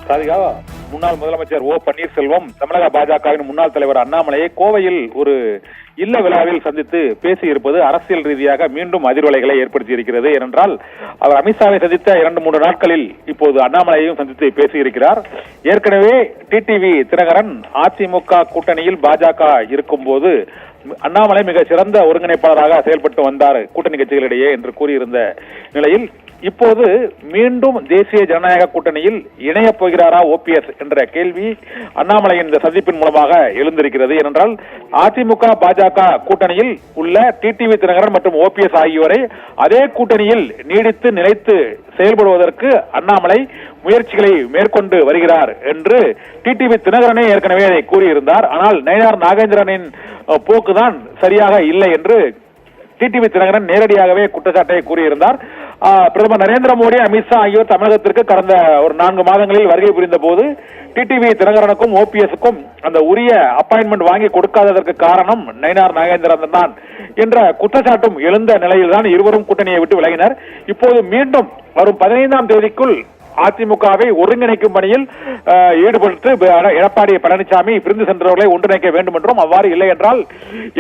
ராதிகா, முன்னாள் முதலமைச்சர் ஓ பன்னீர்செல்வம் தமிழக பாஜகவின் முன்னாள் தலைவர் அண்ணாமலையை கோவையில் ஒரு இல்ல விழாவில் சந்தித்து பேசியிருப்பது அரசியல் ரீதியாக மீண்டும் அதிர்வலைகளை ஏற்படுத்தி இருக்கிறது. ஏனென்றால் அவர் அமித்ஷாவை சந்தித்த 2-3 நாட்களில் இப்போது அண்ணாமலையையும் சந்தித்து பேசியிருக்கிறார். ஏற்கனவே டிடிவி தினகரன் அதிமுக கூட்டணியில் பாஜக இருக்கும் போது அண்ணாமலை மிக சிறந்த ஒருங்கிணைப்பாளராக செயல்பட்டு வந்தார் கூட்டணி கட்சிகளிடையே என்று கூறியிருந்த நிலையில் இப்போது மீண்டும் தேசிய ஜனநாயக கூட்டணியில் இணையப் போகிறாரா ஓபிஎஸ் என்ற கேள்வி அண்ணாமலையின் இந்த சந்திப்பின் மூலமாக எழுந்திருக்கிறது. ஏனென்றால் அதிமுக பாஜக கூட்டணியில் உள்ள டிடிவி தினகரன் மற்றும் ஓபிஎஸ் ஆகியோரை அதே கூட்டணியில் நீடித்து நிலைத்து செயல்படுவதற்கு அண்ணாமலை முயற்சிகளை மேற்கொண்டு வருகிறார் என்று டிடிவி தினகரனே ஏற்கனவே அதை கூறியிருந்தார். ஆனால் நயினார் நாகேந்திரனின் போக்குதான் சரியாக இல்லை என்று டிடிவி தினகரன் நேரடியாகவே குற்றச்சாட்டை கூறியிருந்தார். பிரதமர் நரேந்திர மோடி, அமித்ஷா ஆகியோர் தமிழகத்திற்கு கடந்த ஒரு 4 மாதங்களில் வருகை புரிந்த போது டிடிவி தினகரனுக்கும் ஓபிஎஸ்க்கும் அந்த உரிய அப்பாயின்மெண்ட் வாங்கி கொடுக்காததற்கு காரணம் நயினார் நாகேந்திரன் தான் என்ற குற்றச்சாட்டும் எழுந்த நிலையில்தான் இருவரும் கூட்டணியை விட்டு விலகினர். இப்போது மீண்டும் வரும் 15ஆம் தேதிக்குள் அதிமுகவை ஒருங்கிணைக்கும் பணியில் ஈடுபட்டு எடப்பாடி பழனிசாமி பிரிந்து சென்றவர்களை ஒன்றிணைக்க வேண்டும் என்றும், அவ்வாறு இல்லை என்றால்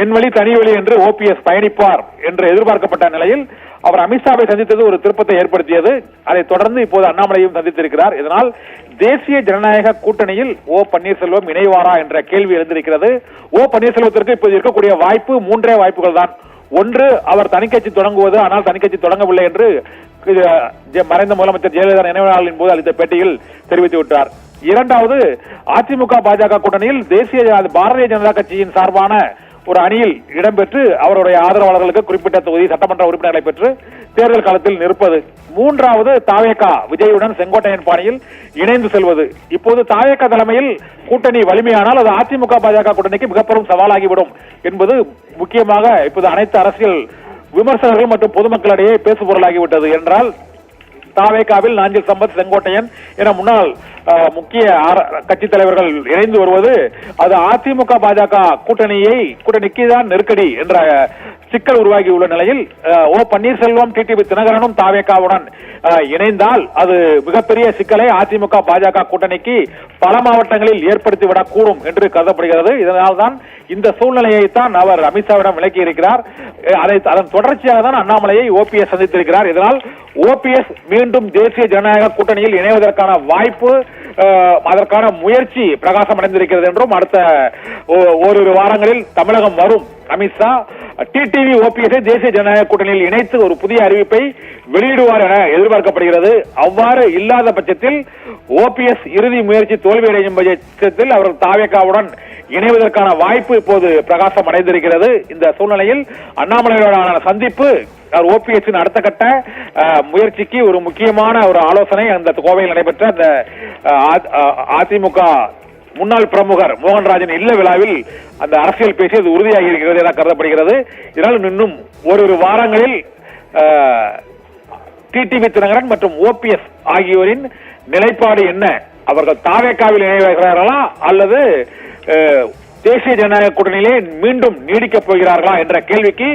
என் வழி தனி வழி என்று ஓபிஎஸ் பயணிப்பார் என்று எதிர்பார்க்கப்பட்ட நிலையில் அவர் அமித்ஷாவை சந்தித்தது ஒரு திருப்பத்தை ஏற்படுத்தியது. அதைத் தொடர்ந்து இப்போது அண்ணாமலையும் சந்தித்திருக்கிறார். இதனால் தேசிய ஜனநாயக கூட்டணியில் ஓ பன்னீர்செல்வம் இணைவாரா என்ற கேள்வி எழுந்திருக்கிறது. ஓ பன்னீர்செல்வத்திற்கு இப்போது இருக்கக்கூடிய வாய்ப்பு 3 வாய்ப்புகள் தான். ஒன்று, அவர் தனிக்கட்சி தொடங்குவது, ஆனால் தனிக்கட்சி தொடங்கவில்லை என்று மறைந்த முதலமைச்சர் ஜெயலலிதா நினைவு நாளின் போது அளித்த பேட்டியில் தெரிவித்து விட்டார். இரண்டாவது, அதிமுக பாஜக கூட்டணியில் தேசிய பாரதிய ஜனதா கட்சியின் சார்பான ஒரு அணியில் இடம்பெற்று அவருடைய ஆதரவாளர்களுக்கு குறிப்பிட்ட தொகுதி சட்டமன்ற உறுப்பினர்களை பெற்று தேர்தல் காலத்தில் நிற்பது. மூன்றாவது, தாவேகா விஜயுடன் செங்கோட்டையன் பாணியில் இணைந்து செல்வது. இப்போது தாவேகா தலைமையில் கூட்டணி வலிமையானால் அது அதிமுக பாஜக கூட்டணிக்கு மிகப்பெரும் சவாலாகிவிடும் என்பது முக்கியமாக இப்போது அனைத்து அரசியல் விமர்சகர்கள் மற்றும் பொதுமக்களிடையே பேசுபொருளாகிவிட்டது. என்றால் தாவேகாவில் நாஞ்சில் சம்பத், செங்கோட்டையன் என முன்னாள் முக்கிய கட்சி தலைவர்கள் இணைந்து வருவது அது அதிமுக பாஜக கூட்டணிக்கு தான் நெருக்கடி என்ற சிக்கல் உருவாகி உள்ள நிலையில் ஓ பன்னீர்செல்வம், டிடிவி தினகரனும் தாவேகாவுடன் இணைந்தால் அது மிகப்பெரிய சிக்கலை அதிமுக பாஜக கூட்டணிக்கு பல மாவட்டங்களில் ஏற்படுத்திவிடக்கூடும் என்று கருதப்படுகிறது. இதனால்தான் இந்த சூழ்நிலையைத்தான் அவர் அமித்ஷாவிடம் விளக்கி இருக்கிறார். அதன் தொடர்ச்சியாக தான் அண்ணாமலையை ஓபிஎஸ் சந்தித்திருக்கிறார். இதனால் ஓபிஎஸ் மீண்டும் தேசிய ஜனநாயக கூட்டணியில் இணைவதற்கான வாய்ப்பு, அதற்கான முயற்சி பிரகாசம் அடைந்திருக்கிறது என்றும் அடுத்த ஓரிரு வாரங்களில் தமிழகம் வரும் அமித்ஷா டிடிவி ஓபிஎஸ் தேசிய ஜனநாயக கூட்டணியில் இணைத்து ஒரு புதிய அறிவிப்பை வெளியிடுவார் என எதிர்பார்க்கப்படுகிறது. அவ்வாறு இல்லாத பட்சத்தில் ஓபிஎஸ் இறுதி முயற்சி தோல்வியடையும் பட்சத்தில் அவர் தாவேகாவுடன் இணைவதற்கான வாய்ப்பு இப்போது பிரகாசம் அடைந்திருக்கிறது. இந்த சூழ்நிலையில் அண்ணாமலையோடான சந்திப்பு ஓபிஎஸ் அடுத்த கட்ட முயற்சிக்கு ஒரு முக்கியமான ஒரு ஆலோசனை அந்த கோவையில் நடைபெற்ற அந்த அதிமுக முன்னாள் பிரமுகர் மோகன்ராஜின் இல்ல விழாவில் அந்த அரசியல் பேசியது உறுதியாகி இருக்கிறது என கருதப்படுகிறது. இதனால் இன்னும் ஓரிரு வாரங்களில் டிடிவி தினகரன் மற்றும் ஓபிஎஸ் ஆகியோரின் நிலைப்பாடு என்ன? அவர்கள் தாவேகாவில் இணைகிறார்களா அல்லது தேசிய ஜனநாயக கூட்டணியிலே மீண்டும் நீடிக்கப் போகிறார்களா என்ற கேள்விக்கு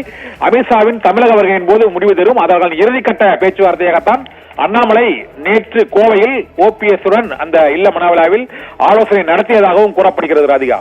அமித்ஷாவின் தமிழக வருகையின் போது முடிவு தரும். அதற்கான இறுதிக்கட்ட பேச்சுவார்த்தையாகத்தான் அண்ணாமலை நேற்று கோவையில் ஓபிஎஸ் உடன் அந்த இல்ல மனவிழாவில் ஆலோசனை நடத்தியதாகவும் கூறப்படுகிறது. ராதிகா.